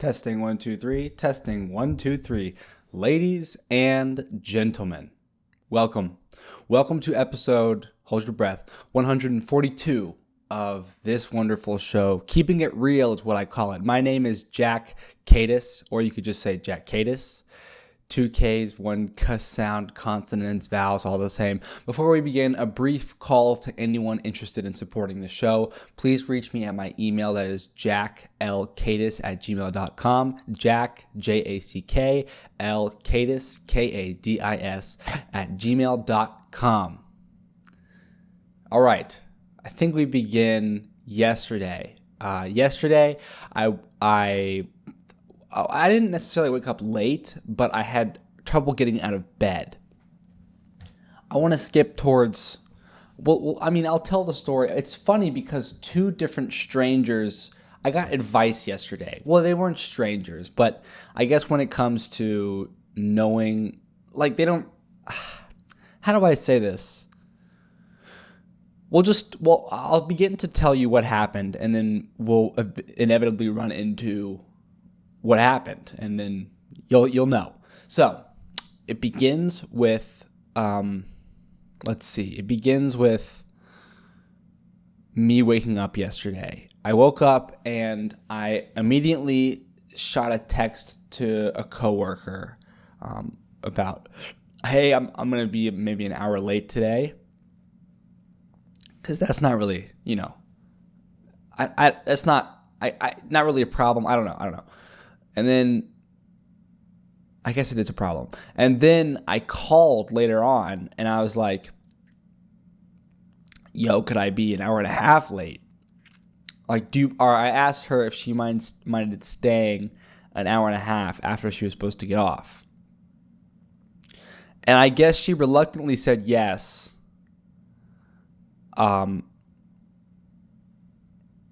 Testing 1 2 3. Testing 1 2 3. Ladies and gentlemen, welcome. Welcome to episode, hold your breath, 142 of this wonderful show. Keeping it real is what I call it. My name is jackkadis, or you could just say jackkadis. 2 Ks, 1 K sound, consonants, vowels, all the same. Before we begin, a brief call to anyone interested in supporting the show. Please reach me at my email, that is jacklkadis@gmail.com. Jack, J-A-C-K-L, Kadis, K-A-D-I-S, @gmail.com. All right, I think we begin yesterday. Yesterday, I didn't necessarily wake up late, but I had trouble getting out of bed. I want to skip towards, I'll tell the story. It's funny because two different strangers, I got advice yesterday. Well, they weren't strangers, but I guess when it comes to knowing, like how do I say this? I'll begin to tell you what happened, and then we'll inevitably run into what happened, and then you'll know. So it begins with it begins with me waking up yesterday. I woke up and I immediately shot a text to a coworker about, hey, I'm gonna be maybe an hour late today, because that's not really, that's not really a problem. I don't know. And then I guess it is a problem. And then I called later on and I was like, yo, could I be an hour and a half late? I asked her if she minded staying an hour and a half after she was supposed to get off. And I guess she reluctantly said yes.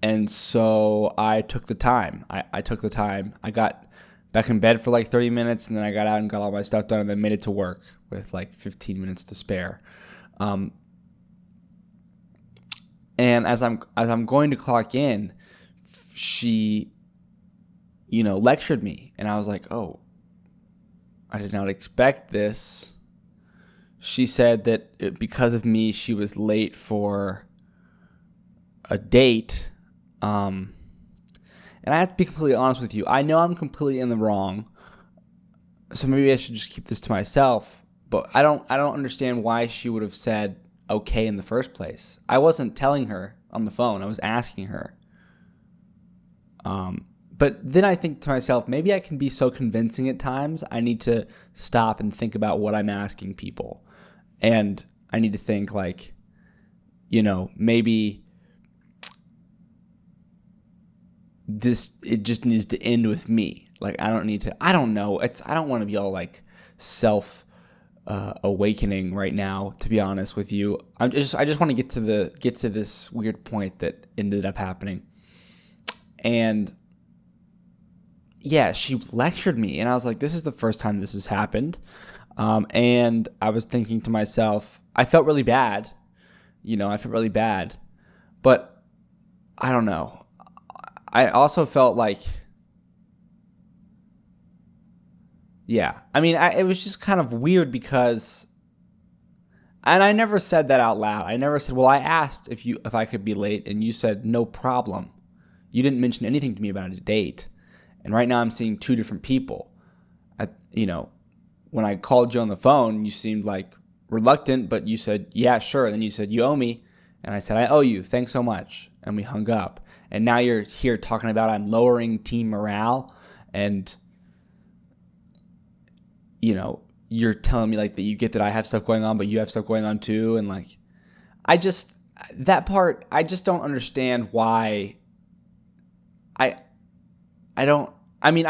And so I took the time. I took the time. I got back in bed for like 30 minutes, and then I got out and got all my stuff done, and then made it to work with like 15 minutes to spare. And as I'm going to clock in, she, lectured me, and I was like, oh, I did not expect this. She said that because of me, she was late for a date. And I have to be completely honest with you. I know I'm completely in the wrong, so maybe I should just keep this to myself. But I don't understand why she would have said okay in the first place. I wasn't telling her on the phone. I was asking her. But then I think to myself, maybe I can be so convincing at times. I need to stop and think about what I'm asking people, and I need to think like, maybe it just needs to end with me. Like, I don't know. I don't want to be all like self awakening right now, to be honest with you. I just want to get to this weird point that ended up happening. And yeah, she lectured me, and I was like, this is the first time this has happened. And I was thinking to myself, I felt really bad. But I don't know. I also felt like, it was just kind of weird because, and I never said that out loud. I never said, well, I asked if I could be late, and you said no problem. You didn't mention anything to me about a date. And right now I'm seeing two different people. When I called you on the phone, you seemed like reluctant, but you said, yeah, sure. And then you said, you owe me. And I said, I owe you. Thanks so much. And we hung up. And now you're here talking about I'm lowering team morale, and you're telling me like that you get that I have stuff going on, but you have stuff going on too, and like I just don't understand why. I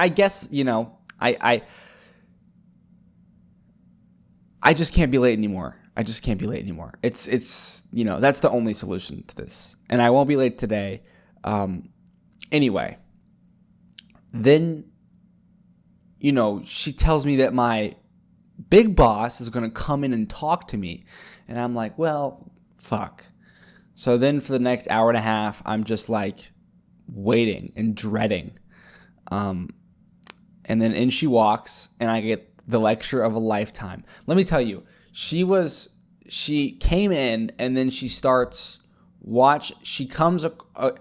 guess I just can't be late anymore. It's that's the only solution to this, and I won't be late today. Anyway, then, she tells me that my big boss is going to come in and talk to me. And I'm like, well, fuck. So then for the next hour and a half, I'm just like waiting and dreading. And then in she walks, and I get the lecture of a lifetime. Let me tell you, she came in, and then she comes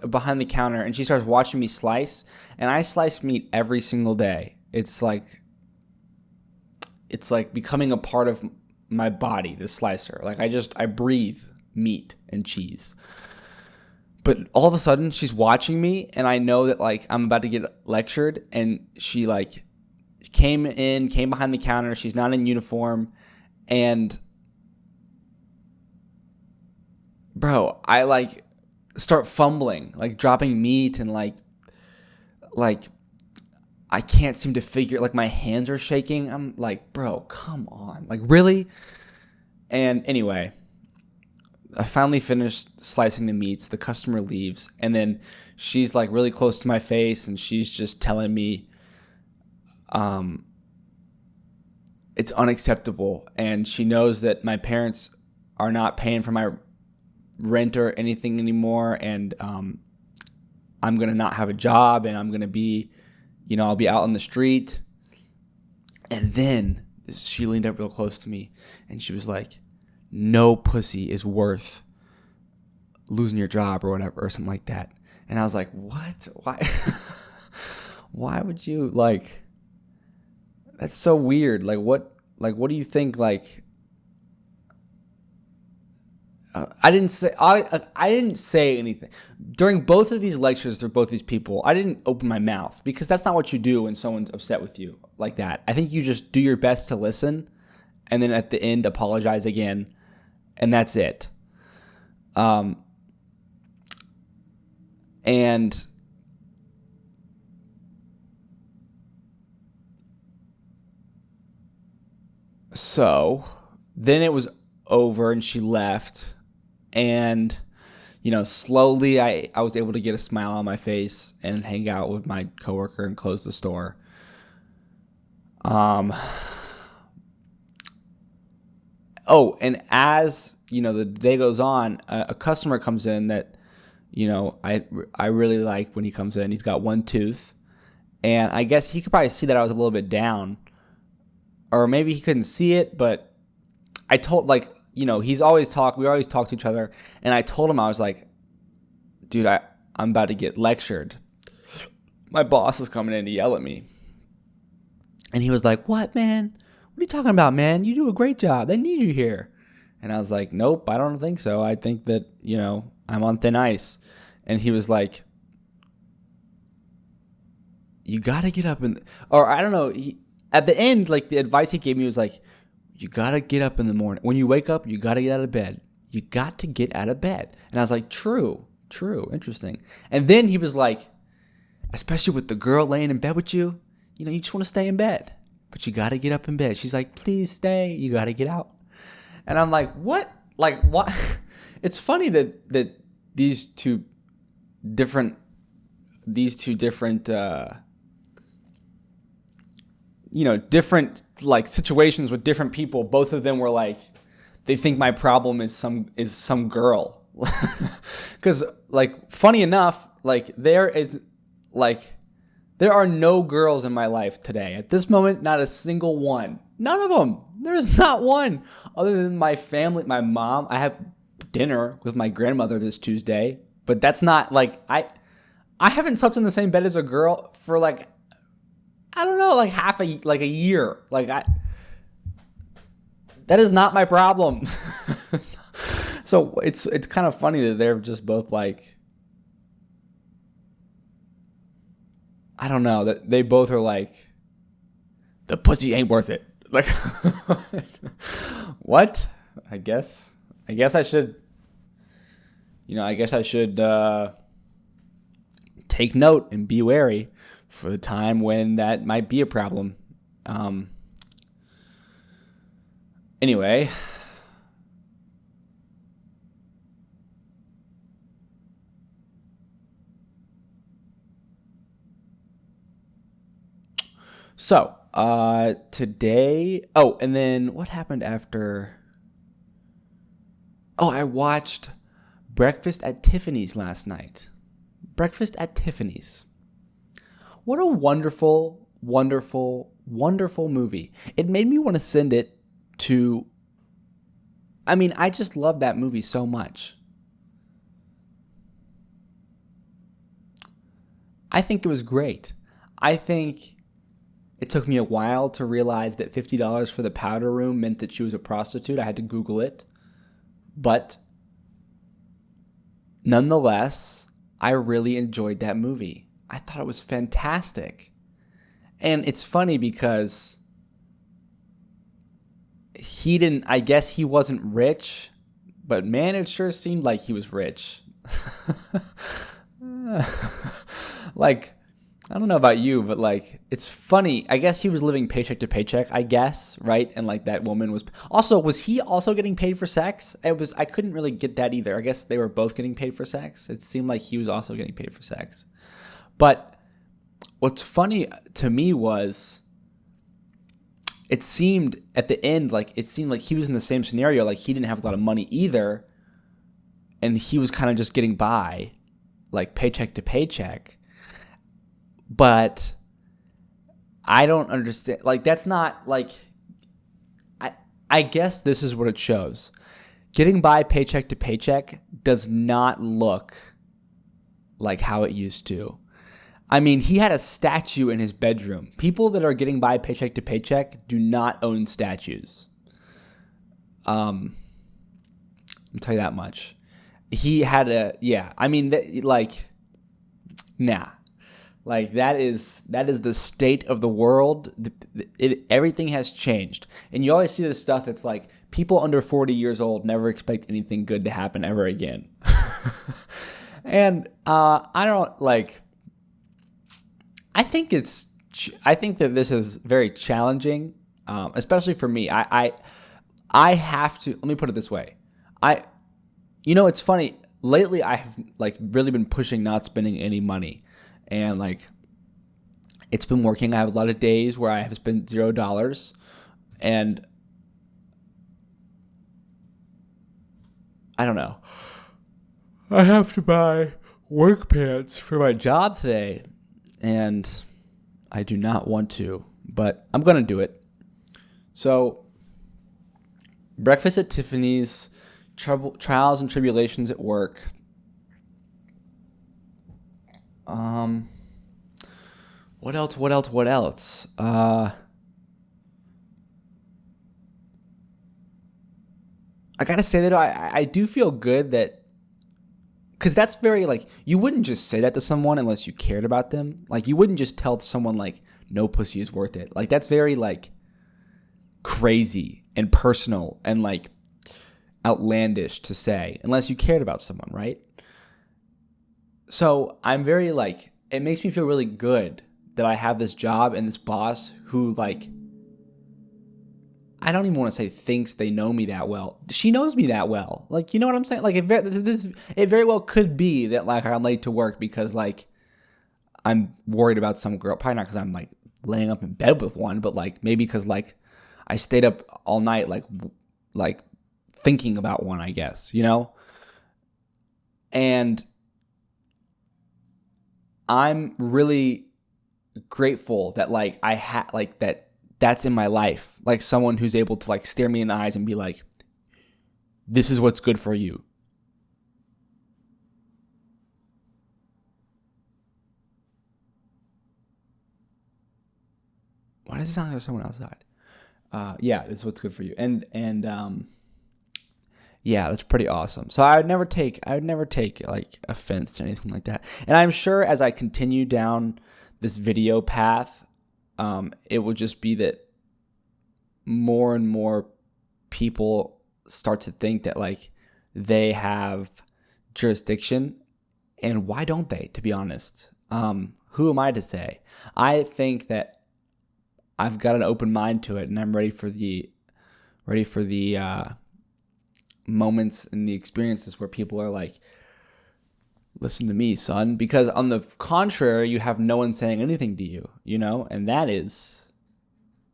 behind the counter, and she starts watching me slice, and I slice meat every single day. It's like becoming a part of my body, the slicer. Like I breathe meat and cheese. But all of a sudden she's watching me, and I know that like I'm about to get lectured, and she like came behind the counter. She's not in uniform, and bro, I like start fumbling, like dropping meat, and like I can't seem to figure, like my hands are shaking. I'm like, bro, come on. Like really? And anyway, I finally finished slicing the meats. The customer leaves, and then she's like really close to my face, and she's just telling me it's unacceptable, and she knows that my parents are not paying for my rent or anything anymore, and I'm going to not have a job, and I'm going to be, I'll be out on the street. And then she leaned up real close to me, and she was like, no pussy is worth losing your job or whatever, or something like that. And I was like, what? Why? Why would you, like, that's so weird. Like, what do you think, like, I didn't say anything. During both of these lectures for both these people, I didn't open my mouth, because that's not what you do when someone's upset with you like that. I think you just do your best to listen, and then at the end apologize again, and that's it. And so then it was over, and she left, and slowly I was able to get a smile on my face and hang out with my coworker and close the store. Oh, and as the day goes on, a customer comes in that I really like. When he comes in, he's got one tooth, and I guess he could probably see that I was a little bit down, or maybe he couldn't see it, but I told, like, we always talk to each other, and I told him, I was like, dude, I'm about to get lectured. My boss is coming in to yell at me. And he was like, what, man? What are you talking about, man? You do a great job. They need you here. And I was like, nope, I don't think so. I think that, I'm on thin ice. And he was like, you got to get up or I don't know. At the end, like, the advice he gave me was like, you got to get up in the morning. When you wake up, you got to get out of bed. You got to get out of bed. And I was like, true, interesting. And then he was like, especially with the girl laying in bed with you, you just want to stay in bed, but you got to get up in bed. She's like, please stay. You got to get out. And I'm like, what? Like, what? It's funny that these two different, different, like situations with different people. Both of them were like, they think my problem is some girl. Because, like, funny enough, like, there are no girls in my life today. At this moment, not a single one. None of them. There's not one. Other than my family, my mom. I have dinner with my grandmother this Tuesday. But that's not, like, I haven't slept in the same bed as a girl for, like, I don't know, like a year. Like, that is not my problem. So it's kind of funny that they're just both like, I don't know, that they both are like, the pussy ain't worth it. Like, what? I guess I should, take note and be wary for the time when that might be a problem. Anyway. So, today, and then what happened after? I watched Breakfast at Tiffany's last night. Breakfast at Tiffany's. What a wonderful, wonderful, wonderful movie. It made me want to send it to, I mean, I just love that movie so much. I think it was great. I think it took me a while to realize that $50 for the powder room meant that she was a prostitute. I had to Google it. But nonetheless, I really enjoyed that movie. I thought it was fantastic. And it's funny because I guess he wasn't rich, but man, it sure seemed like he was rich. Like, I don't know about you, but like, it's funny. I guess he was living paycheck to paycheck, I guess, right? And like that woman was he also getting paid for sex? I couldn't really get that either. I guess they were both getting paid for sex. It seemed like he was also getting paid for sex. But what's funny to me was it seemed at the end, like he was in the same scenario. Like he didn't have a lot of money either. And he was kind of just getting by, like paycheck to paycheck. But I don't understand. Like, that's not like, I guess this is what it shows. Getting by paycheck to paycheck does not look like how it used to. I mean, he had a statue in his bedroom. People that are getting by paycheck to paycheck do not own statues. I'll tell you that much. He had nah. Like that is the state of the world. Everything has changed. And you always see this stuff that's like people under 40 years old never expect anything good to happen ever again. And I don't like, I think that this is very challenging, especially for me. I have to, let me put it this way. It's funny. Lately, I have like really been pushing not spending any money, and like it's been working. I have a lot of days where I have spent $0, and I don't know. I have to buy work pants for my job today, and I do not want to, but I'm gonna do it. So, breakfast at Tiffany's. Trials and tribulations at work. What else? I gotta say that I do feel good that, because that's very like, you wouldn't just say that to someone unless you cared about them. Like you wouldn't just tell someone like, no pussy is worth it. Like that's very like crazy and personal and like outlandish to say unless you cared about someone, right? So I'm very like, it makes me feel really good that I have this job and this boss who like, I don't even want to say thinks they know me that well. She knows me that well. Like, you know what I'm saying? Like it very well could be that like I'm late to work because like I'm worried about some girl, probably not because I'm like laying up in bed with one, but like maybe because like I stayed up all night like thinking about one, I guess, you know? And I'm really grateful that like I had like that's in my life. Like someone who's able to like stare me in the eyes and be like, this is what's good for you. Why does it sound like there's someone outside? Yeah, this is what's good for you. And yeah, that's pretty awesome. So I would never take like offense to anything like that. And I'm sure as I continue down this video path, it will just be that more and more people start to think that like they have jurisdiction, and why don't they? To be honest, who am I to say? I think that I've got an open mind to it, and I'm ready for the moments and the experiences where people are like, listen to me, son, because on the contrary, you have no one saying anything to you, you know, and that is,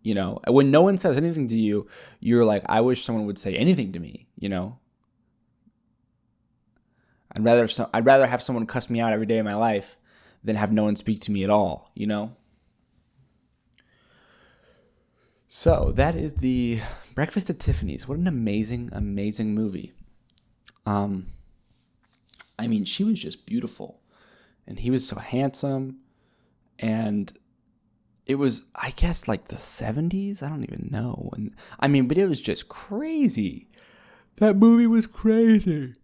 you know, when no one says anything to you, you're like, I wish someone would say anything to me, you know. I'd rather have someone cuss me out every day of my life than have no one speak to me at all, you know. So that is the Breakfast at Tiffany's. What an amazing, amazing movie. I mean, she was just beautiful, and he was so handsome, and it was, I guess, like the 70s. I don't even know. And I mean, but it was just crazy. That movie was crazy.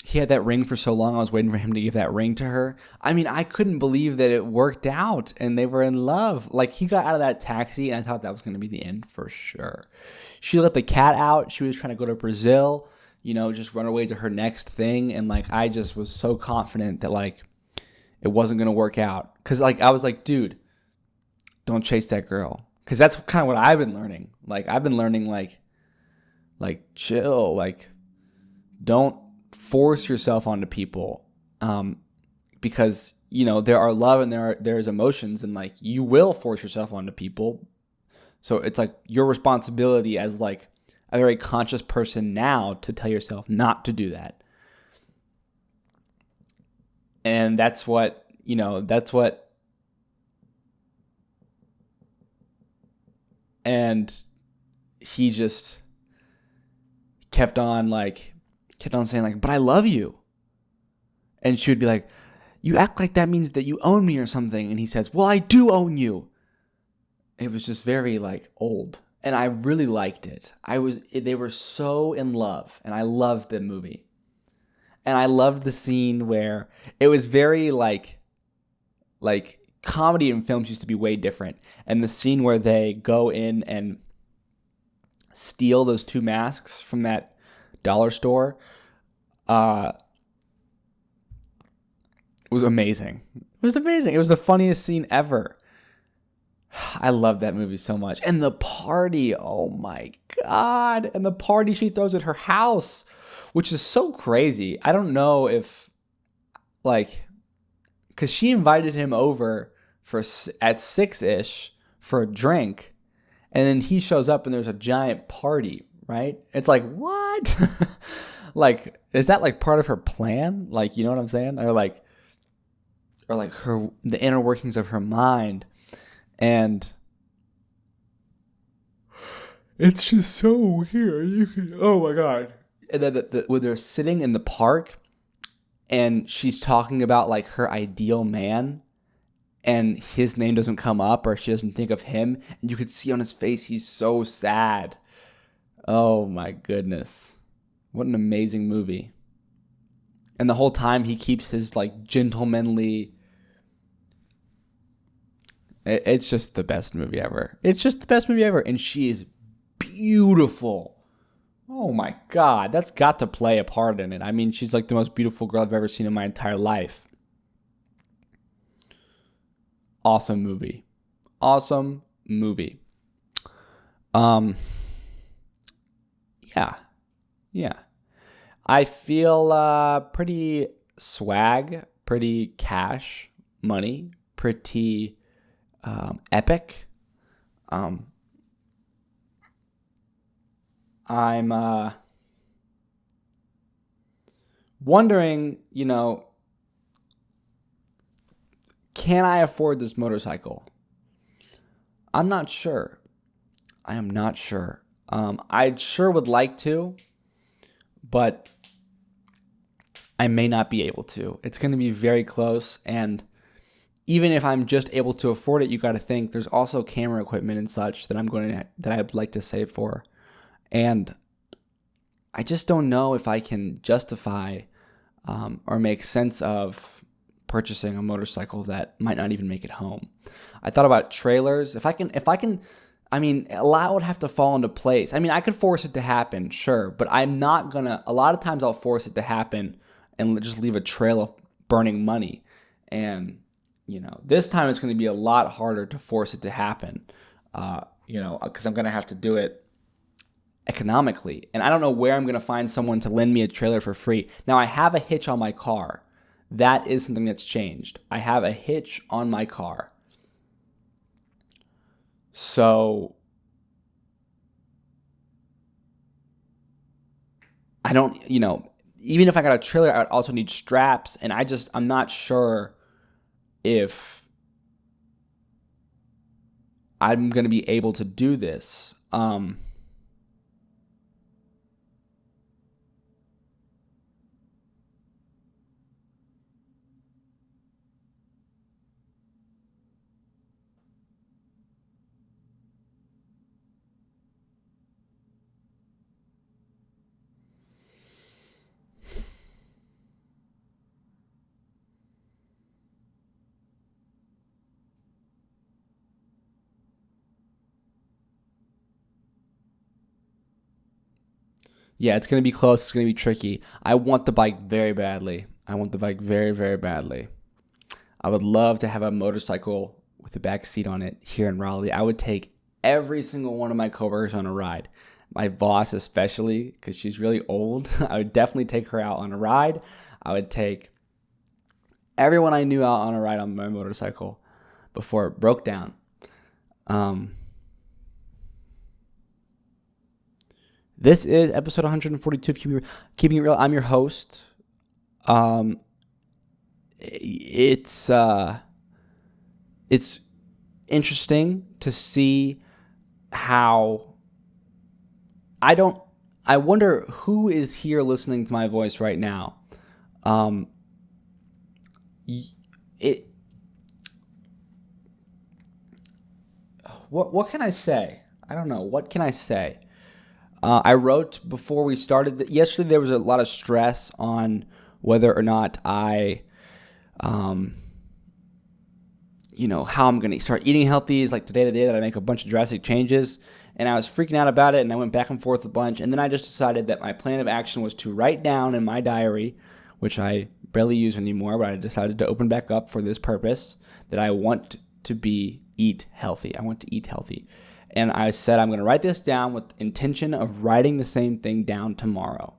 He had that ring for so long. I was waiting for him to give that ring to her. I mean, I couldn't believe that it worked out and they were in love. Like, he got out of that taxi and I thought that was going to be the end for sure. She let the cat out. She was trying to go to Brazil, just run away to her next thing. And like, I just was so confident that like it wasn't going to work out. Cause like, I was like, dude, don't chase that girl. Cause that's kind of what I've been learning. Like, I've been learning like chill, like don't force yourself onto people, because there are love and there's emotions, and like you will force yourself onto people. So it's like your responsibility as like a very conscious person now to tell yourself not to do that. And that's what and he just kept on saying like, but I love you. And she would be like, you act like that means that you own me or something. And he says, well, I do own you. It was just very like old. And I really liked it. They were so in love, and I loved the movie. And I loved the scene where it was very like comedy in films used to be way different. And the scene where they go in and steal those two masks from that dollar store, it was amazing. It was amazing. It was the funniest scene ever. I love that movie so much. And the party, oh my God. And the party she throws at her house, which is so crazy. I don't know if, because she invited him over at 6-ish for a drink, and then he shows up and there's a giant party, right? It's like, what? Like, is that like part of her plan? Like, you know what I'm saying? Or like the inner workings of her mind. And it's just so weird. Oh my God. And then when they're sitting in the park and she's talking about like her ideal man, and his name doesn't come up, or she doesn't think of him, and you could see on his face he's so sad. Oh my goodness. What an amazing movie. And the whole time he keeps his like gentlemanly. It's just the best movie ever. It's just the best movie ever. And she is beautiful. Oh my God. That's got to play a part in it. I mean, she's like the most beautiful girl I've ever seen in my entire life. Awesome movie. Awesome movie. Yeah. I feel pretty swag, pretty cash money, pretty epic. I'm wondering, can I afford this motorcycle? I'm not sure. I am not sure. I sure would like to, but I may not be able to. It's going to be very close, and even if I'm just able to afford it, you got to think there's also camera equipment and such that I'd like to save for. And I just don't know if I can justify or make sense of purchasing a motorcycle that might not even make it home. I thought about trailers. If I can, I mean, a lot would have to fall into place. I mean, I could force it to happen, sure, but I'm not gonna. A lot of times I'll force it to happen and just leave a trail of burning money. And this time it's going to be a lot harder to force it to happen, because I'm going to have to do it economically. And I don't know where I'm going to find someone to lend me a trailer for free. Now, I have a hitch on my car. That is something that's changed. I have a hitch on my car. So I don't, even if I got a trailer, I would also need straps. And I'm not sure if I'm going to be able to do this. Yeah, it's going to be close. It's going to be tricky. I want the bike very badly. I want the bike very, very badly. I would love to have a motorcycle with a back seat on it here in Raleigh. I would take every single one of my coworkers on a ride. My boss especially, because she's really old. I would definitely take her out on a ride. I would take everyone I knew out on a ride on my motorcycle before it broke down. This is episode 142 of Keeping It Real. I'm your host. It's interesting to see how I wonder who is here listening to my voice right now. What can I say? I don't know. What can I say? I wrote before we started that yesterday there was a lot of stress on whether or not I, how I'm going to start eating healthy is like today the day that I make a bunch of drastic changes. And I was freaking out about it, and I went back and forth a bunch. And then I just decided that my plan of action was to write down in my diary, which I barely use anymore, but I decided to open back up for this purpose, that I want to eat healthy. I want to eat healthy. And I said I'm going to write this down with the intention of writing the same thing down tomorrow.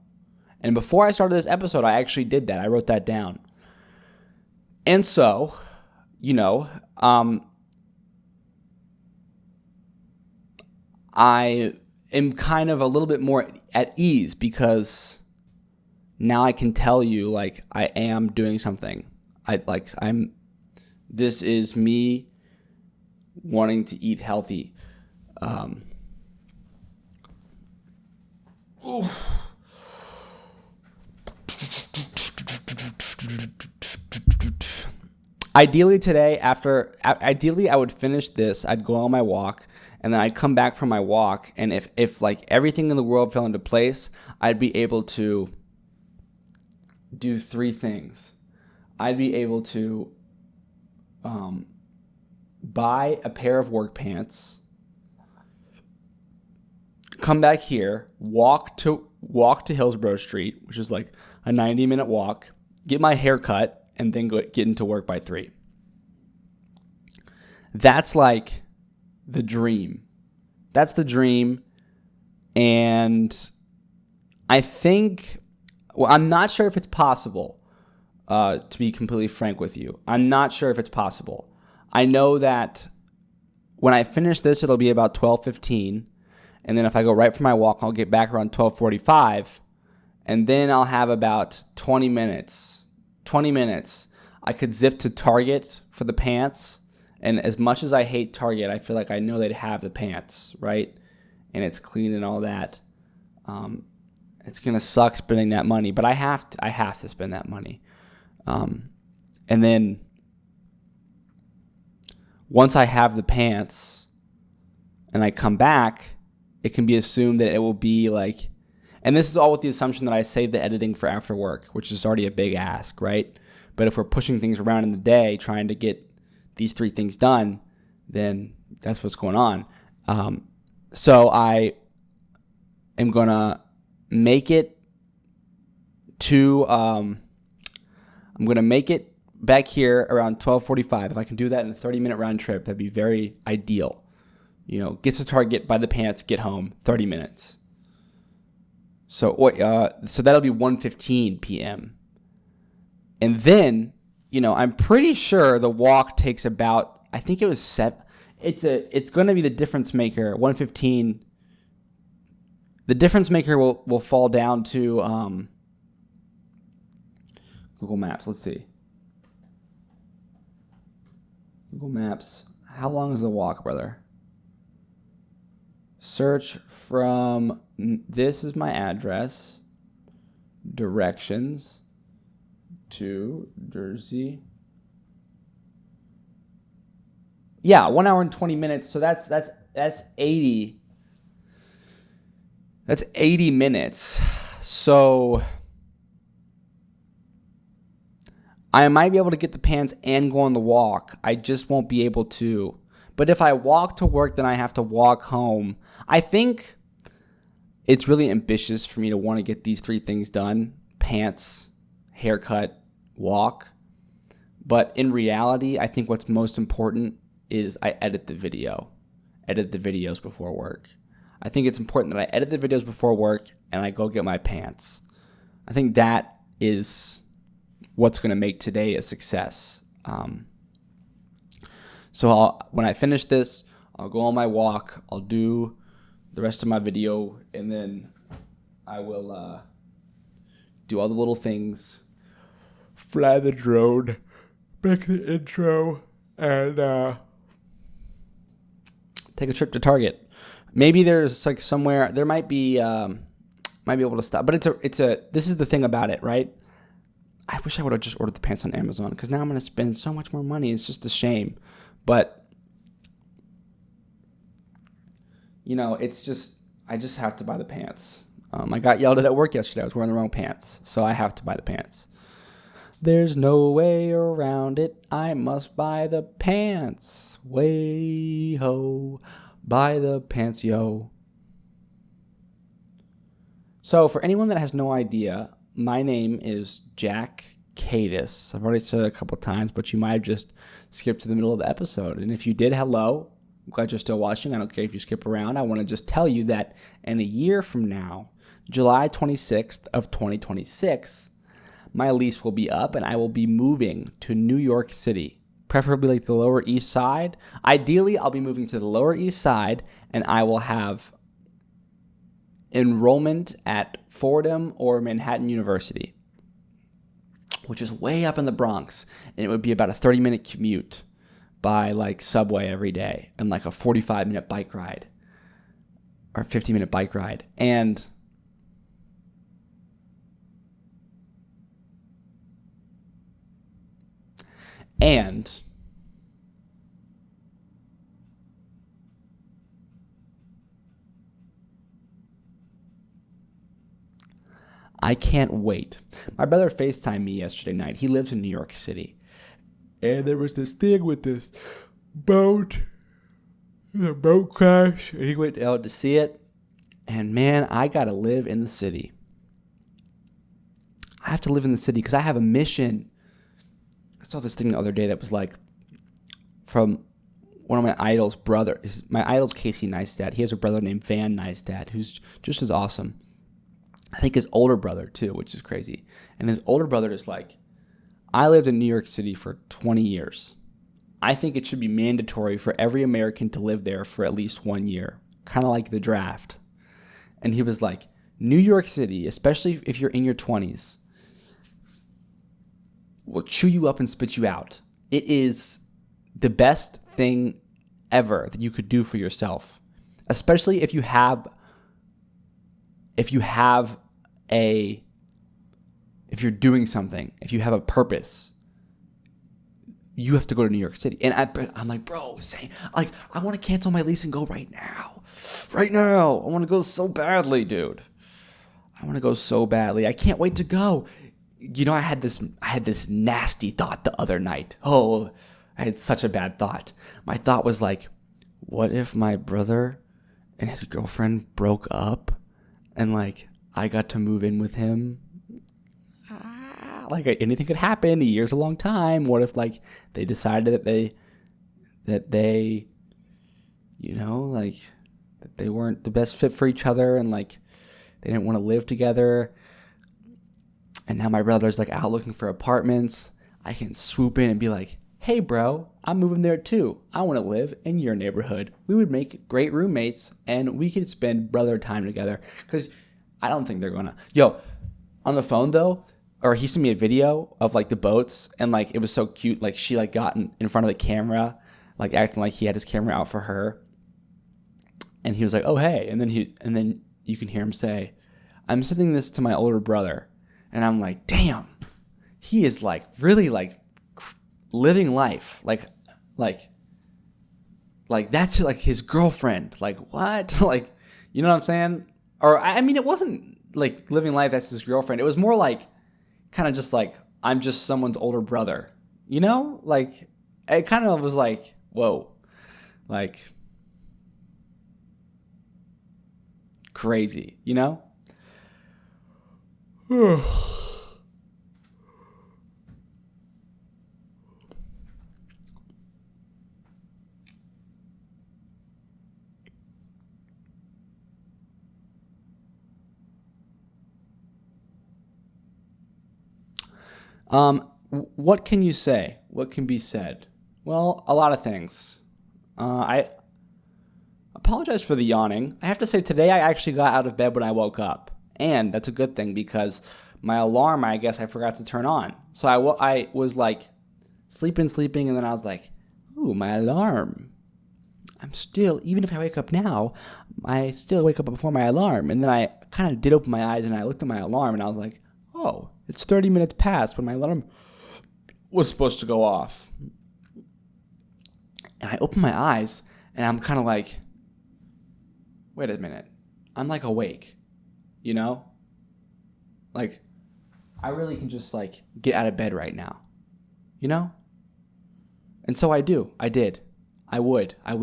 And before I started this episode, I actually did that. I wrote that down. And so, I am kind of a little bit more at ease because now I can tell you, like, I am doing something. This is me wanting to eat healthy. Ideally today, ideally I would finish this, I'd go on my walk, and then I'd come back from my walk, and if like everything in the world fell into place, I'd be able to do three things. I'd be able to buy a pair of work pants, come back here, walk to Hillsborough Street, which is like a 90-minute walk, get my hair cut, and then get into work by 3. That's like the dream. That's the dream. And I think, I'm not sure if it's possible, to be completely frank with you. I'm not sure if it's possible. I know that when I finish this, it'll be about 12:15. And then if I go right for my walk, I'll get back around 12:45. And then I'll have about 20 minutes. 20 minutes. I could zip to Target for the pants. And as much as I hate Target, I feel like I know they'd have the pants, right? And it's clean and all that. It's going to suck spending that money, but I have to spend that money. And then once I have the pants and I come back, it can be assumed that it will be like, and this is all with the assumption that I save the editing for after work, which is already a big ask, right? But if we're pushing things around in the day, trying to get these 3 things done, then that's what's going on. So I am going to make it to, I'm going to make it back here around 12:45. If I can do that in a 30-minute round trip, that'd be very ideal. Get to Target, buy the pants, get home, 30 minutes. So that'll be 1:15 p.m. And then, I'm pretty sure the walk takes about, I think it was 7. It's going to be the difference maker. 1:15. The difference maker will fall down to Google Maps. Let's see. Google Maps. How long is the walk, brother? Search from, this is my address, directions to Jersey. Yeah, 1 hour and 20 minutes. So that's 80. That's 80 minutes. So I might be able to get the pants and go on the walk. I just won't be able to. But if I walk to work, then I have to walk home. I think it's really ambitious for me to want to get these 3 things done: pants, haircut, walk. But in reality, I think what's most important is I edit the videos before work. I think it's important that I edit the videos before work and I go get my pants. I think that is what's going to make today a success. So when I finish this, I'll go on my walk, I'll do the rest of my video, and then I will do all the little things, fly the drone, make the intro, and take a trip to Target. Maybe there's like somewhere, there might be able to stop, but this is the thing about it, right? I wish I would have just ordered the pants on Amazon, because now I'm going to spend so much more money. It's just a shame. But, it's just, I just have to buy the pants. I got yelled at work yesterday. I was wearing the wrong pants, so I have to buy the pants. There's no way around it. I must buy the pants. Way ho, buy the pants, yo. So for anyone that has no idea, my name is jackkadis. I've already said it a couple of times, but you might have just skipped to the middle of the episode. And if you did, hello. I'm glad you're still watching. I don't care if you skip around. I want to just tell you that in a year from now, July 26th of 2026, my lease will be up and I will be moving to New York City, preferably like the Lower East Side. Ideally, I'll be moving to the Lower East Side and I will have enrollment at Fordham or Manhattan University, which is way up in the Bronx, and it would be about a 30-minute commute by like subway every day and like a 45-minute bike ride or 50-minute bike ride. And I can't wait. My brother FaceTimed me yesterday night. He lives in New York City. And there was this thing with this boat, the boat crash. And he went out to see it. And man, I got to live in the city. I have to live in the city because I have a mission. I saw this thing the other day that was like from one of my idol's brother. My idol's Casey Neistat. He has a brother named Van Neistat who's just as awesome. I think his older brother too, which is crazy. And his older brother is like, I lived in New York City for 20 years. I think it should be mandatory for every American to live there for at least 1 year, kind of like the draft. And he was like, New York City, especially if you're in your 20s, will chew you up and spit you out. It is the best thing ever that you could do for yourself, especially if you're doing something, if you have a purpose, you have to go to New York City. And I'm like, bro, I want to cancel my lease and go right now. Right now. I want to go so badly, dude. I want to go so badly. I can't wait to go. I had this nasty thought the other night. Oh, I had such a bad thought. My thought was like, what if my brother and his girlfriend broke up and like I got to move in with him? Like anything could happen. A year's a long time. What if like they decided that they that they weren't the best fit for each other and like they didn't want to live together? And now my brother's like out looking for apartments. I can swoop in and be like, hey bro, I'm moving there too. I want to live in your neighborhood. We would make great roommates and we could spend brother time together. Because I don't think they're gonna. On the phone though, or he sent me a video of like the boats and like it was so cute. Like she like got in front of the camera, like acting like he had his camera out for her. And he was like, oh, hey. And then you can hear him say, I'm sending this to my older brother. And I'm like, damn, he is like really like living life. Like that's like his girlfriend. Like what? Like, you know what I'm saying? Or I mean, it wasn't like living life. That's his girlfriend. It was more like kind of just like, I'm just someone's older brother, you know? Like it kind of was like, whoa, like crazy, you know? What can you say? What can be said? Well, a lot of things. I apologize for the yawning. I have to say today I actually got out of bed when I woke up. And that's a good thing because my alarm, I guess I forgot to turn on. So I was like sleeping, and then I was like, ooh, my alarm. I'm still, even if I wake up now, I still wake up before my alarm. And then I kind of did open my eyes and I looked at my alarm and I was like, oh, it's 30 minutes past when my alarm was supposed to go off. And I opened my eyes and I'm kind of like, wait a minute. I'm like awake, you know? Like, I really can just like get out of bed right now, you know? And so I do. I did. I would. I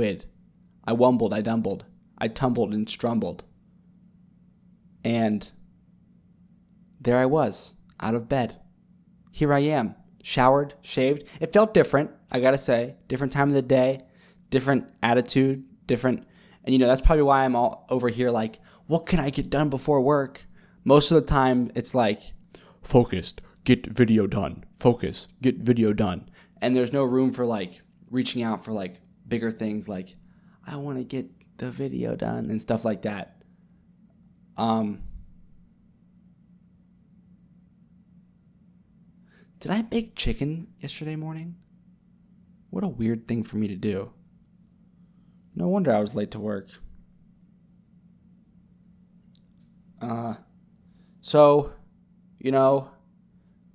wumbled. I dumbled. I tumbled and strumbled. And there I was, out of bed. Here I am, showered, shaved. It felt different, I gotta say. Different time of the day, different attitude, different. And you know, that's probably why I'm all over here like, what can I get done before work? Most of the time, it's like, focused, get video done. Focus, get video done. And there's no room for like reaching out for like bigger things like, I want to get the video done and stuff like that. Did I make chicken yesterday morning? What a weird thing for me to do. No wonder I was late to work. So, you know,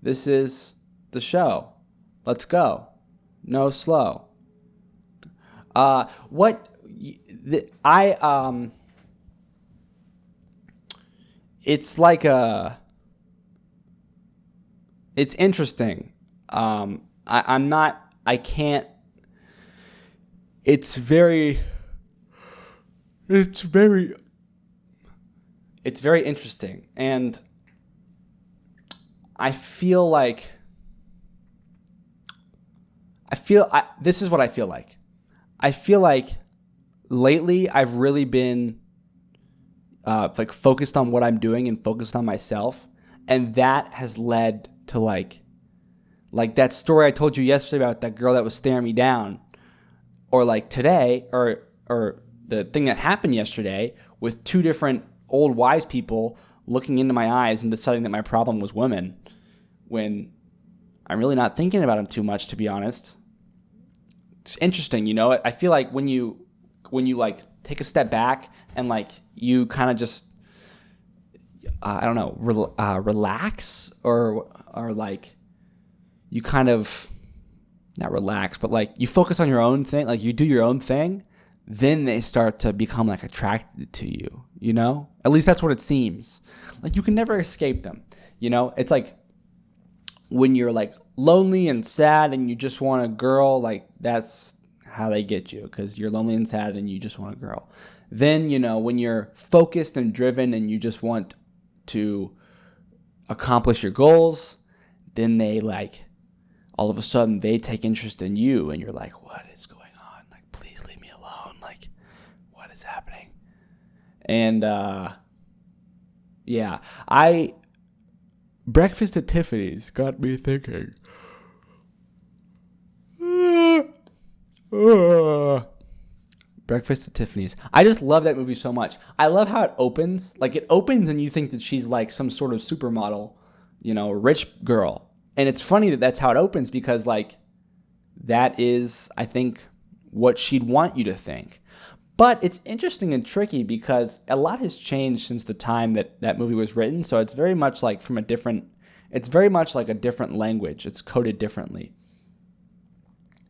this is the show. Let's go. No slow. It's like it's interesting. I can't, it's very interesting. And I feel like, this is what I feel like. I feel like lately I've really been like focused on what I'm doing and focused on myself. And that has led to like that story I told you yesterday about that girl that was staring me down, or like today, or the thing that happened yesterday with two different old wise people looking into my eyes and deciding that my problem was women when I'm really not thinking about them too much, to be honest. It's interesting, you know. I feel like when you like take a step back and like you kind of just I don't know, relax or like you kind of not relax, but like you focus on your own thing, like you do your own thing, then they start to become like attracted to you, you know? At least that's what it seems. Like you can never escape them, you know? It's like when you're like lonely and sad and you just want a girl, like that's how they get you, because you're lonely and sad and you just want a girl. Then, you know, when you're focused and driven and you just want to accomplish your goals, then they like all of a sudden they take interest in you and you're like, what is going on? Like, please leave me alone. Like, what is happening? And yeah, breakfast at Tiffany's got me thinking. Breakfast at Tiffany's. I just love that movie so much. I love how it opens. Like, it opens and you think that she's like some sort of supermodel, you know, rich girl. And it's funny that that's how it opens because, like, that is, I think, what she'd want you to think. But it's interesting and tricky because a lot has changed since the time that movie was written. So it's very much like it's very much like a different language. It's coded differently.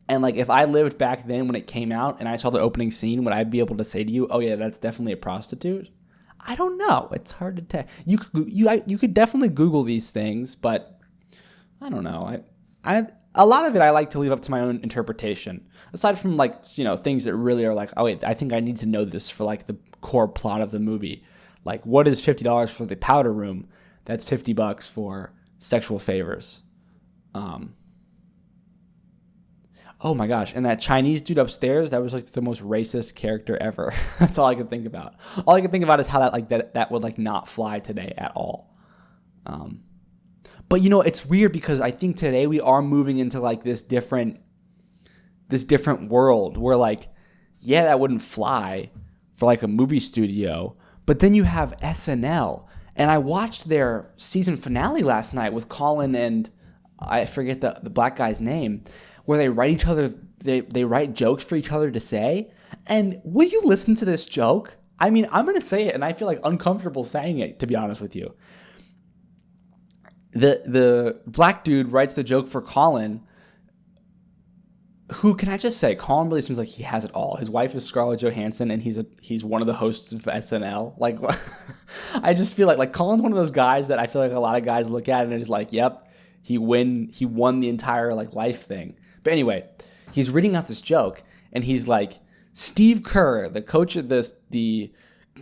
And like if I lived back then when it came out and I saw the opening scene, would I be able to say to you, "Oh yeah, that's definitely a prostitute"? I don't know. It's hard to tell. You could definitely Google these things, but I don't know. I a lot of it I like to leave up to my own interpretation. Aside from like, things that really are like, oh wait, I think I need to know this for like the core plot of the movie. Like, what is $50 for the powder room? That's $50 for sexual favors. Oh my gosh, and that Chinese dude upstairs, that was like the most racist character ever. That's all I could think about. All I could think about is how that would like not fly today at all. But it's weird because I think today we are moving into like this different world where like, yeah, that wouldn't fly for like a movie studio. But then you have SNL, and I watched their season finale last night with Colin and I forget the black guy's name, where they write jokes for each other to say. And will you listen to this joke? I mean, I'm going to say it and I feel like uncomfortable saying it, to be honest with you. The black dude writes the joke for Colin, who, can I just say, Colin really seems like he has it all. His wife is Scarlett Johansson, and he's one of the hosts of SNL. Like, I just feel like Colin's one of those guys that I feel like a lot of guys look at and is like, yep, he won the entire like life thing. But anyway, he's reading out this joke, and he's like, Steve Kerr, the coach of the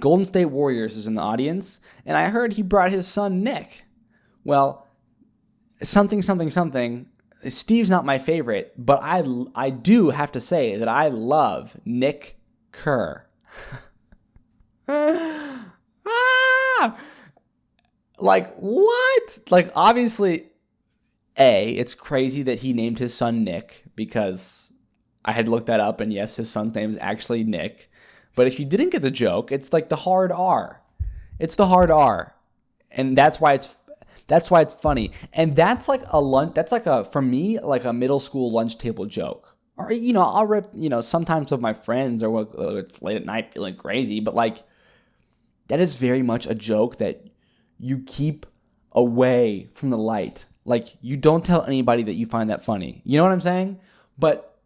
Golden State Warriors, is in the audience, and I heard he brought his son Nick. Well, something. Steve's not my favorite, but I do have to say that I love Nick Kerr. Like, what? Like, obviously, it's crazy that he named his son Nick, because I had looked that up, and yes, his son's name is actually Nick. But if you didn't get the joke, it's like the hard R. It's the hard R. And that's why it's funny. And that's like for me, like a middle school lunch table joke. Or, I'll rip, sometimes with my friends, or it's late at night feeling crazy, but like, that is very much a joke that you keep away from the light. Like, you don't tell anybody that you find that funny. You know what I'm saying? But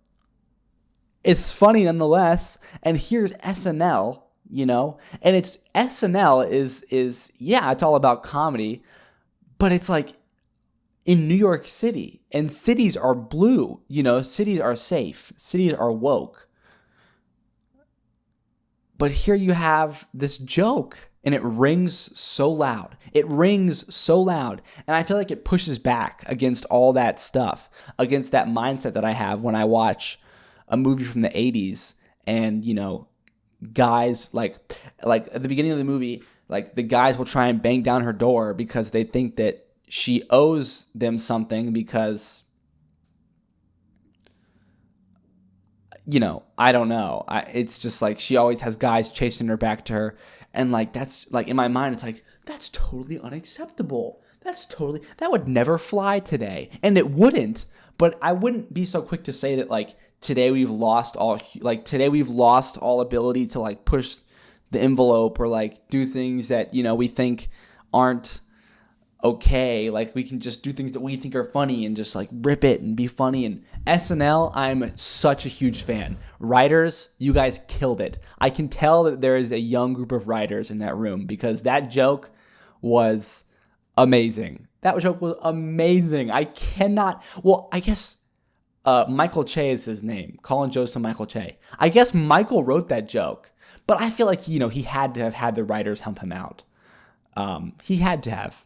it's funny nonetheless. And here's SNL, and it's SNL is yeah, it's all about comedy. But it's like in New York City, and cities are blue, cities are safe, cities are woke. But here you have this joke, and it rings so loud. And I feel like it pushes back against all that stuff, against that mindset that I have when I watch a movie from the 80s, and, guys like at the beginning of the movie, like the guys will try and bang down her door because they think that she owes them something because, I don't know. It's just like she always has guys chasing her back to her. And like, that's like, in my mind, it's like, that's totally unacceptable. That would never fly today. And it wouldn't, but I wouldn't be so quick to say that like today we've lost all ability to like push the envelope or like do things that we think aren't okay. Like, we can just do things that we think are funny and just like rip it and be funny. And SNL, I'm such a huge fan. Writers, you guys killed it. I can tell that there is a young group of writers in that room, because that joke was amazing. I guess Michael Che is his name. Colin Jost and Michael Che. I guess Michael wrote that joke. But I feel like, he had to have had the writers help him out. He had to have.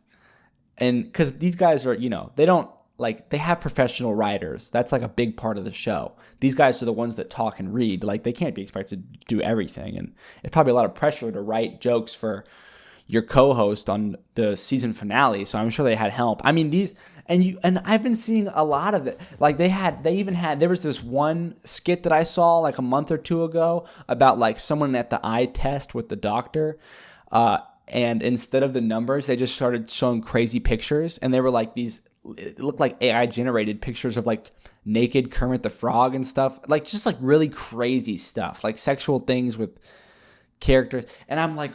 And because these guys are, they don't, like, they have professional writers. That's like a big part of the show. These guys are the ones that talk and read. Like, they can't be expected to do everything. And it's probably a lot of pressure to write jokes for your co-host on the season finale. So I'm sure they had help. I mean, and I've been seeing a lot of it. Like, there was this one skit that I saw like a month or two ago about like someone at the eye test with the doctor. And instead of the numbers, they just started showing crazy pictures. And they were like it looked like AI generated pictures of like naked Kermit the Frog and stuff, like just like really crazy stuff, like sexual things with characters. And I'm like,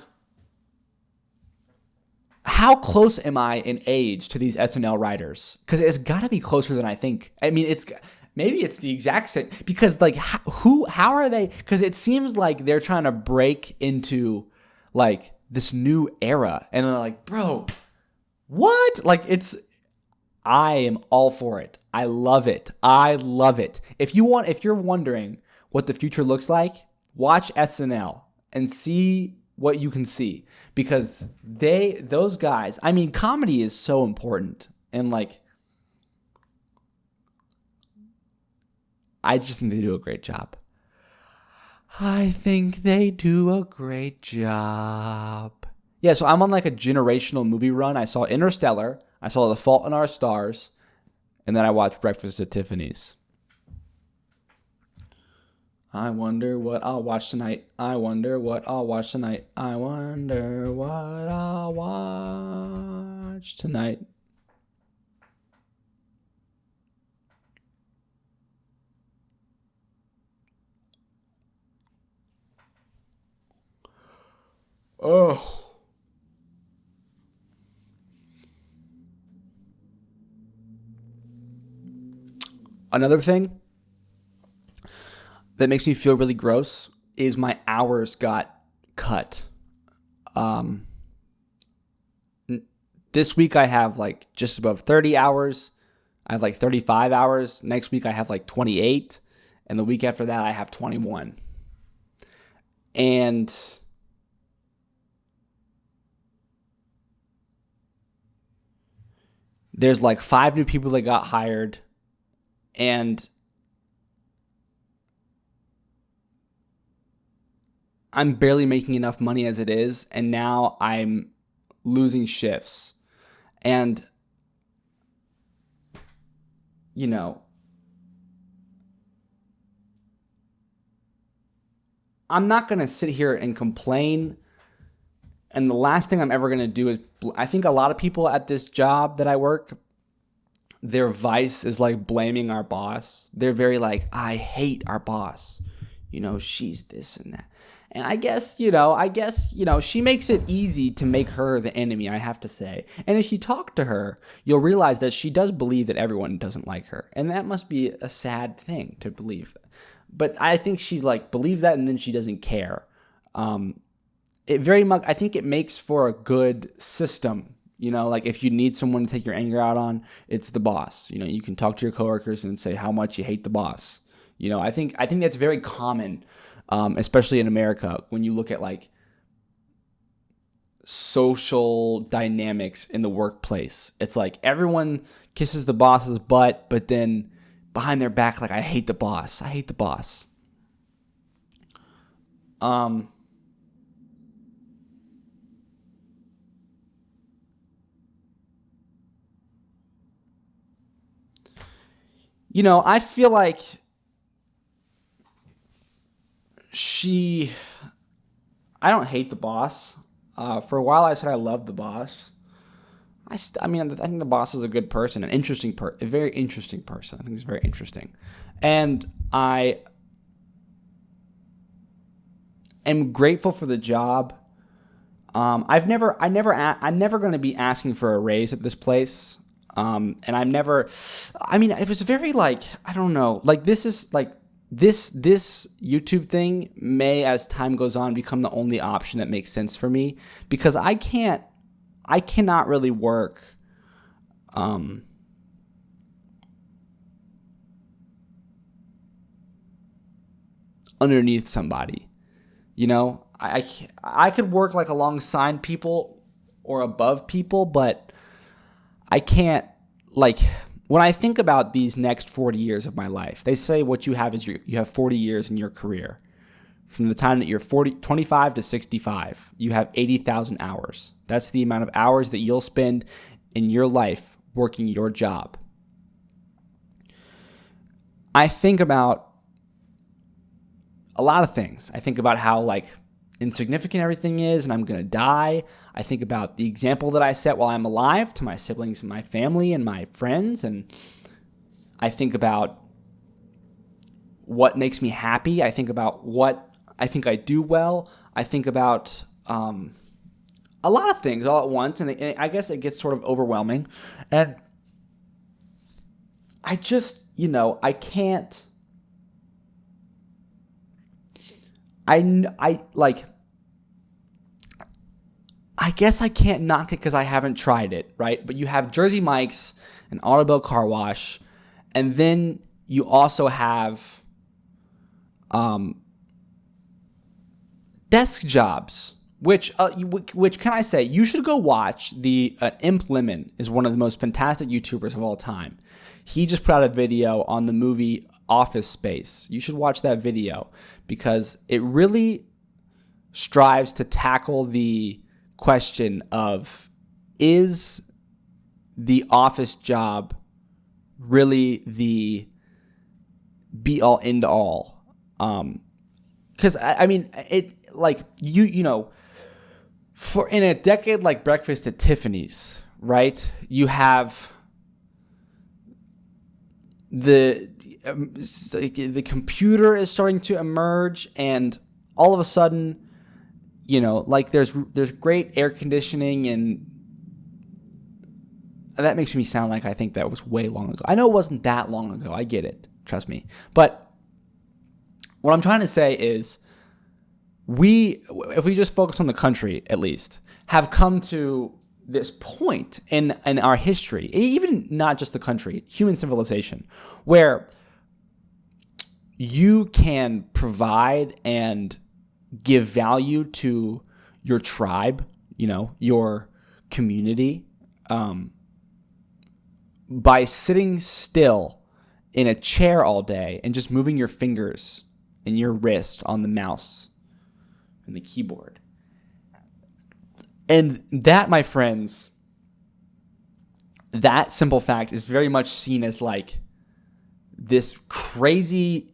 how close am I in age to these SNL writers? Because it's got to be closer than I think. I mean, maybe it's the exact same. Because like, how are they? Because it seems like they're trying to break into like this new era, and they're like, bro, what? Like, I am all for it. I love it. I love it. If you're wondering what the future looks like, watch SNL and see what you can see, because those guys, I mean, comedy is so important, and like, I just think they do a great job. I think they do a great job. Yeah, so I'm on like a generational movie run. I saw Interstellar, I saw The Fault in Our Stars, and then I watched Breakfast at Tiffany's. I wonder what I'll watch tonight. I wonder what I'll watch tonight. I wonder what I'll watch tonight. Oh. Another thing that makes me feel really gross is my hours got cut. This week I have like just above 30 hours. I have like 35 hours. Next week I have like 28. And the week after that I have 21. And there's like 5 new people that got hired. And I'm barely making enough money as it is, and now I'm losing shifts. And, you know, I'm not going to sit here and complain. And the last thing I'm ever going to do is, I think a lot of people at this job that I work, their vice is like blaming our boss. They're very like, I hate our boss. You know, she's this and that. And I guess, she makes it easy to make her the enemy, I have to say. And if you talk to her, you'll realize that she does believe that everyone doesn't like her. And that must be a sad thing to believe. But I think she like believes that, and then she doesn't care. It very much, I think it makes for a good system. You know, like if you need someone to take your anger out on, it's the boss. You know, you can talk to your coworkers and say how much you hate the boss. You know, I think that's very common. Especially in America, when you look at like social dynamics in the workplace, it's like everyone kisses the boss's butt, but then behind their back, like, I hate the boss. I hate the boss. I feel like I don't hate the boss. For a while, I said I loved the boss. I think the boss is a good person, a very interesting person. I think he's very interesting, and I am grateful for the job. I'm never going to be asking for a raise at this place. And it was very like, I don't know, like this is like, This YouTube thing may, as time goes on, become the only option that makes sense for me, because I cannot really work underneath somebody. I could work like alongside people or above people, but I can't, like, when I think about these next 40 years of my life, they say what you have is you have 40 years in your career. From the time that you're 25 to 65, you have 80,000 hours. That's the amount of hours that you'll spend in your life working your job. I think about a lot of things. I think about how like insignificant everything is, and I'm going to die. I think about the example that I set while I'm alive to my siblings and my family and my friends, and I think about what makes me happy. I think about what I think I do well. I think about a lot of things all at once, and I guess it gets sort of overwhelming. And I just, I can't. I guess I can't knock it because I haven't tried it, right? But you have Jersey Mike's and Automobile Car Wash, and then you also have desk jobs, which can I say, you should go watch. The Imp Lemon is one of the most fantastic YouTubers of all time. He just put out a video on the movie Office Space. You should watch that video because it really strives to tackle the question of, is the office job really the be all end all? Because I mean, it like for in a decade like Breakfast at Tiffany's, right? You have the computer is starting to emerge, and all of a sudden, like there's great air conditioning, and that makes me sound like I think that was way long ago. I know it wasn't that long ago. I get it. Trust me. But what I'm trying to say is if we just focus on the country, at least, have come to this point in our history, even not just the country, human civilization, where you can provide and give value to your tribe, your community, by sitting still in a chair all day and just moving your fingers and your wrist on the mouse and the keyboard. And that, my friends, that simple fact is very much seen as like this crazy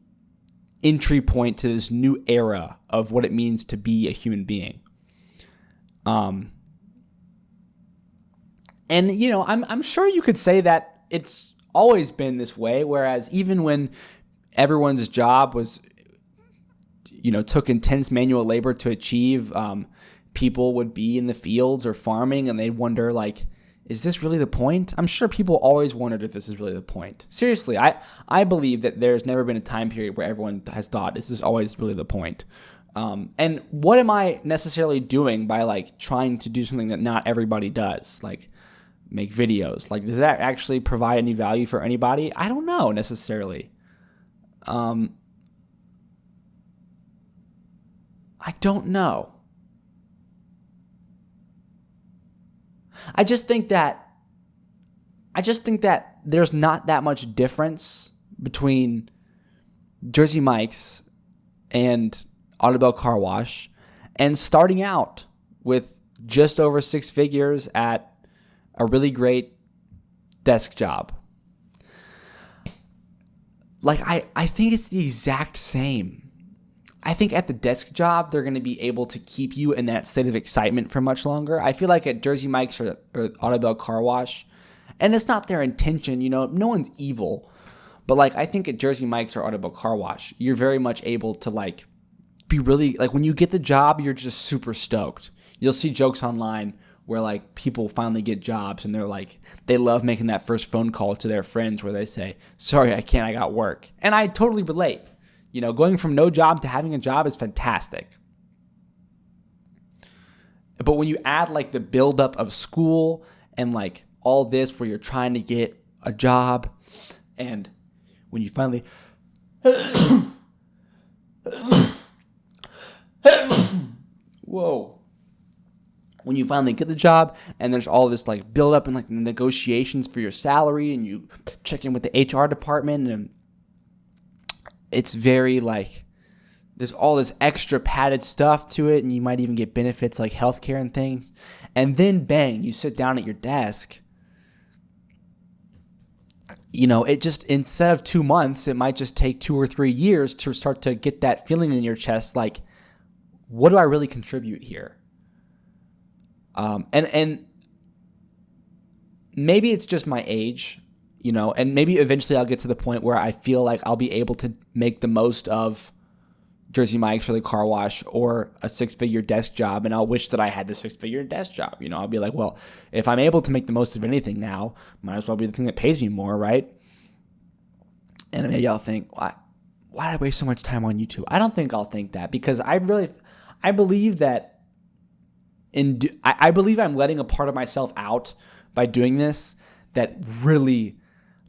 entry point to this new era of what it means to be a human being. And I'm sure you could say that it's always been this way, whereas even when everyone's job was, took intense manual labor to achieve, people would be in the fields or farming, and they'd wonder, like, is this really the point? I'm sure people always wondered if this is really the point. Seriously, I believe that there's never been a time period where everyone has thought this is always really the point. And what am I necessarily doing by like trying to do something that not everybody does? Like make videos. Like, does that actually provide any value for anybody? I don't know necessarily. I don't know. I just think that there's not that much difference between Jersey Mike's and Automobile Car Wash and starting out with just over 6 figures at a really great desk job. Like, I think it's the exact same. I think at the desk job, they're going to be able to keep you in that state of excitement for much longer. I feel like at Jersey Mike's or Automobile Car Wash, and it's not their intention, no one's evil, but like I think at Jersey Mike's or Automobile Car Wash, you're very much able to like be really, like when you get the job, you're just super stoked. You'll see jokes online where like people finally get jobs and they're like, they love making that first phone call to their friends where they say, sorry, I can't, I got work. And I totally relate. Going from no job to having a job is fantastic. But when you add like the buildup of school and like all this where you're trying to get a job, and when you finally when you finally get the job and there's all this like buildup and like negotiations for your salary, and you check in with the HR department, and it's very like there's all this extra padded stuff to it, and you might even get benefits like healthcare and things. And then bang, you sit down at your desk. It just, instead of 2 months, it might just take 2 or 3 years to start to get that feeling in your chest like, what do I really contribute here? And maybe it's just my age, and maybe eventually I'll get to the point where I feel like I'll be able to make the most of Jersey Mike's or the car wash or a 6-figure desk job, and I'll wish that I had the 6-figure desk job. I'll be like, well, if I'm able to make the most of anything now, might as well be the thing that pays me more, right? And maybe I'll think, why did I waste so much time on YouTube? I don't think I'll think that, because I believe that I believe I'm letting a part of myself out by doing this that really,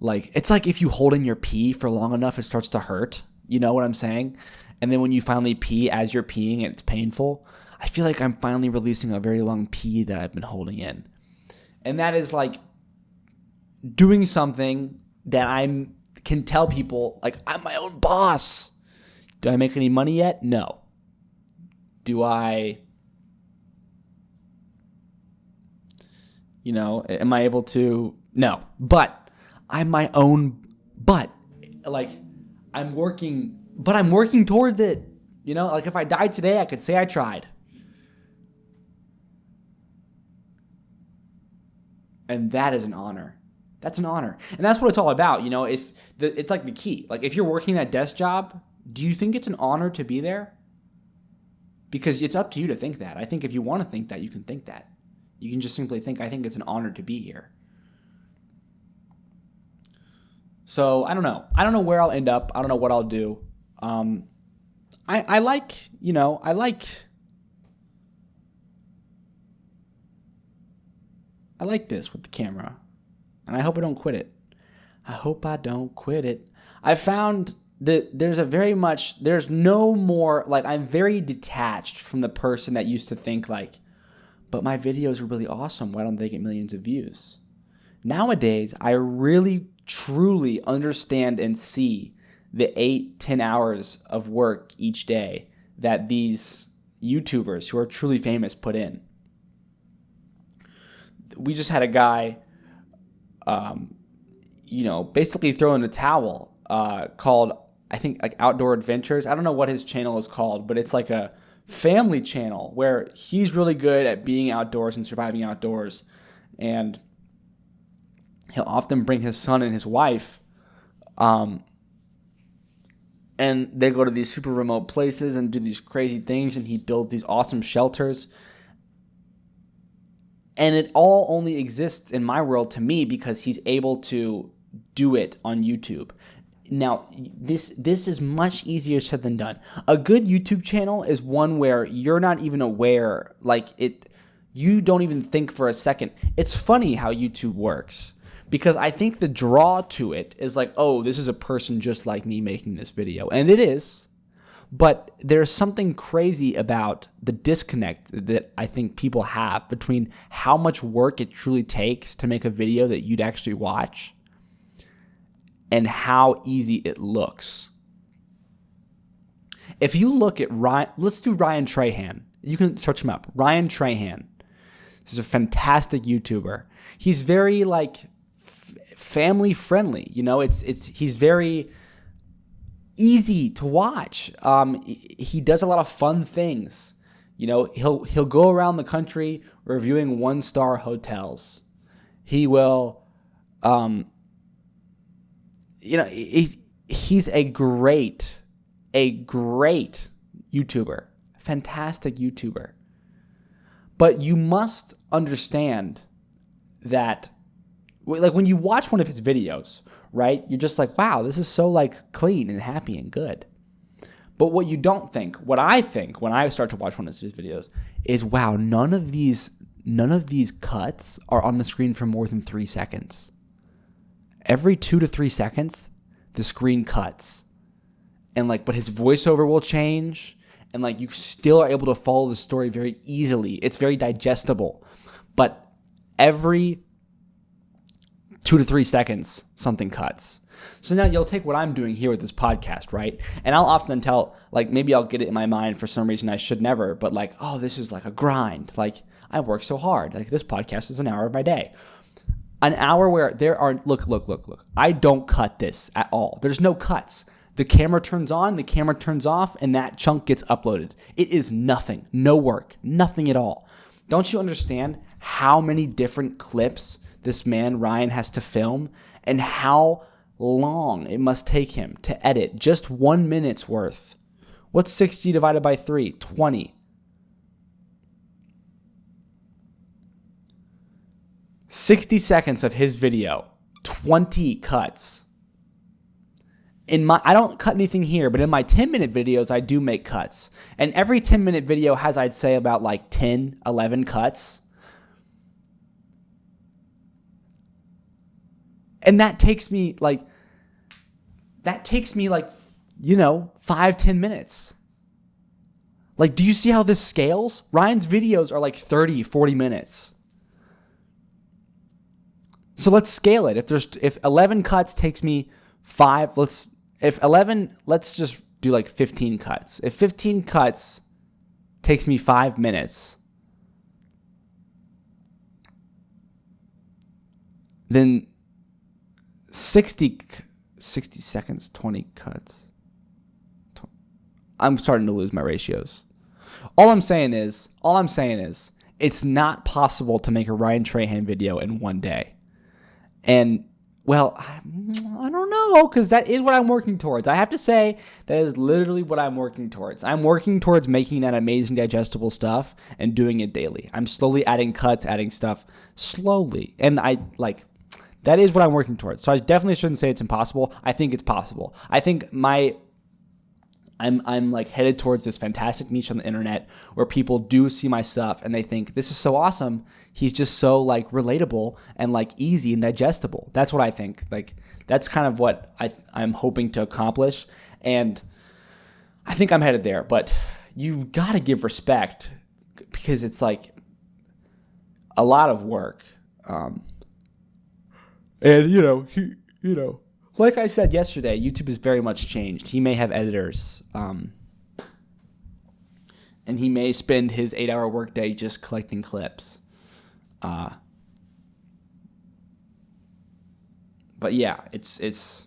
it's like if you hold in your pee for long enough, it starts to hurt. You know what I'm saying? And then when you finally pee as you're peeing and it's painful, I feel like I'm finally releasing a very long pee that I've been holding in. And that is like doing something that I can tell people, I'm my own boss. Do I make any money yet? No. Do I, am I able to? No. But I'm my own, I'm working towards it. If I died today, I could say I tried. And that is an honor. That's an honor. And that's what it's all about. It's like the key. If you're working that desk job, do you think it's an honor to be there? Because it's up to you to think that. I think if you want to think that, you can think that. You can just simply think, I think it's an honor to be here. So I don't know. I don't know where I'll end up. I don't know what I'll do. I like this with the camera, and I hope I don't quit it. I found that there's no more, I'm very detached from the person that used to think but my videos are really awesome. Why don't they get millions of views? Nowadays, I really, truly understand and see the 8-10 hours of work each day that these YouTubers who are truly famous put in. We just had a guy, basically throw in the towel, called, I think, Outdoor Adventures. I don't know what his channel is called, but it's like a family channel where he's really good at being outdoors and surviving outdoors. And he'll often bring his son and his wife, and they go to these super remote places and do these crazy things, and he builds these awesome shelters. And it all only exists in my world to me because he's able to do it on YouTube. Now, this is much easier said than done. A good YouTube channel is one where you're not even aware, you don't even think for a second. It's funny how YouTube works, because I think the draw to it is oh, this is a person just like me making this video. And it is. But there's something crazy about the disconnect that I think people have between how much work it truly takes to make a video that you'd actually watch and how easy it looks. If you look at let's do Ryan Trahan. You can search him up. Ryan Trahan. This is a fantastic YouTuber. He's very family friendly. He's very easy to watch. He does a lot of fun things. He'll go around the country reviewing 1-star hotels. He will, he's a great YouTuber, fantastic YouTuber. But you must understand that, when you watch one of his videos, right? You're just wow, this is so clean and happy and good. But what you don't think, what I think when I start to watch one of his videos is, wow, none of these cuts are on the screen for more than 3 seconds. Every 2 to 3 seconds, the screen cuts. And but his voiceover will change, and you still are able to follow the story very easily. It's very digestible. But every 2 to 3 seconds, something cuts. So now you'll take what I'm doing here with this podcast, right? And I'll often tell, maybe I'll get it in my mind for some reason I should never, but oh, this is a grind. I work so hard. This podcast is an hour of my day. An hour where there are, look. I don't cut this at all. There's no cuts. The camera turns on, the camera turns off, and that chunk gets uploaded. It is nothing. No work. Nothing at all. Don't you understand how many different clips this man, Ryan, has to film and how long it must take him to edit just 1 minute's worth. What's 60 divided by 3? 20. 60 seconds of his video, 20 cuts. I don't cut anything here, but in my 10-minute videos, I do make cuts. And every 10-minute video has, I'd say, about like 10, 11 cuts. And that takes me like, 5-10 minutes. Like, do you see how this scales? Ryan's videos are like 30, 40 minutes. So let's scale it. If 11 cuts takes me 5, let's just do like 15 cuts. If 15 cuts takes me 5 minutes, then 60 seconds, 20 cuts. I'm starting to lose my ratios. All I'm saying is, it's not possible to make a Ryan Trahan video in one day. And, well, I don't know, because that is what I'm working towards. I have to say, that is literally what I'm working towards. I'm working towards making that amazing digestible stuff and doing it daily. I'm slowly adding cuts, adding stuff slowly. And that is what I'm working towards. So I definitely shouldn't say it's impossible. I think it's possible. I think I'm like headed towards this fantastic niche on the internet where people do see my stuff and they think, this is so awesome. He's just so like relatable and like easy and digestible. That's what I think. Like, that's kind of what I'm hoping to accomplish. And I think I'm headed there, but you got to give respect because it's like a lot of work. And like I said yesterday, YouTube has very much changed. He may have editors, and he may spend his 8-hour workday just collecting clips. But yeah, it's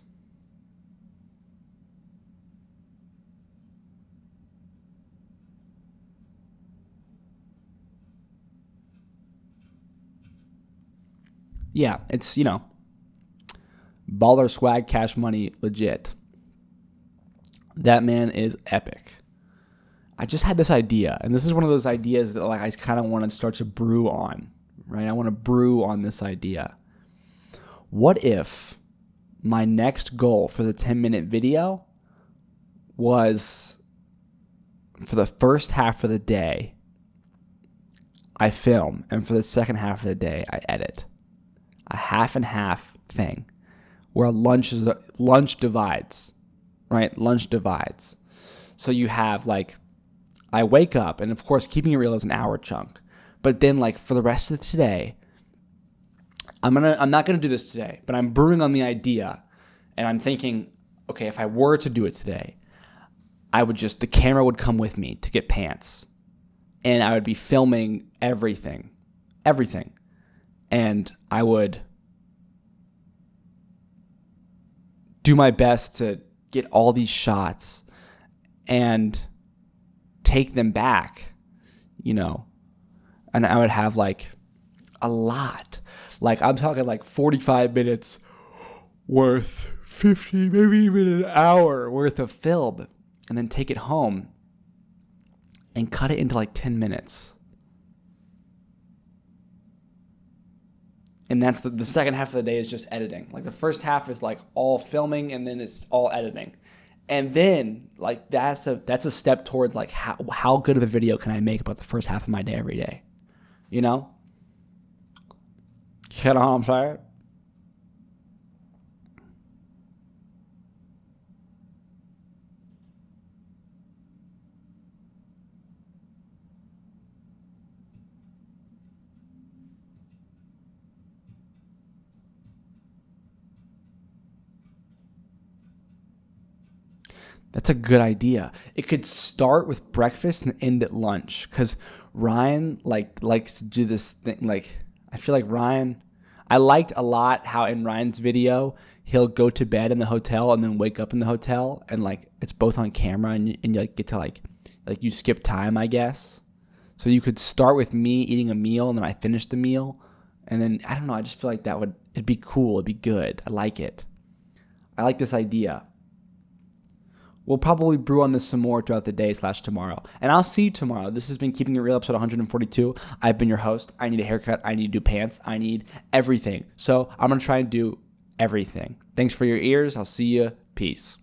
baller swag, cash money, legit. That man is epic. I just had this idea, and this is one of those ideas that like I kind of want to start to brew on, right? I want to brew on this idea. What if my next goal for the 10-minute video was for the first half of the day, I film, and for the second half of the day, I edit. A half and half thing where lunch divides, right? Lunch divides. So you have like, I wake up, and of course, keeping it real is an hour chunk. But then like for the rest of today, I'm not gonna do this today, but I'm brewing on the idea, and I'm thinking, okay, if I were to do it today, the camera would come with me to get pants, and I would be filming everything, and I would do my best to get all these shots and take them back, and I would have like a lot. Like, I'm talking like 45 minutes worth, 50, maybe even an hour worth of film, and then take it home and cut it into like 10 minutes. And that's the second half of the day is just editing. Like, the first half is like all filming, and then it's all editing. And then like that's a step towards like how good of a video can I make about the first half of my day every day? You know what I'm saying? That's a good idea. It could start with breakfast and end at lunch, because Ryan likes to do this thing. Like, I feel like I liked a lot how in Ryan's video he'll go to bed in the hotel and then wake up in the hotel, and like it's both on camera, and you like get to like you skip time, I guess. So you could start with me eating a meal, and then I finish the meal, And then, I don't know, I just feel like it'd be cool. It'd be good. I like it. I like this idea. We'll probably brew on this some more throughout the day / tomorrow. And I'll see you tomorrow. This has been Keeping It Real, episode 142. I've been your host. I need a haircut. I need to do pants. I need everything. So I'm going to try and do everything. Thanks for your ears. I'll see you. Peace.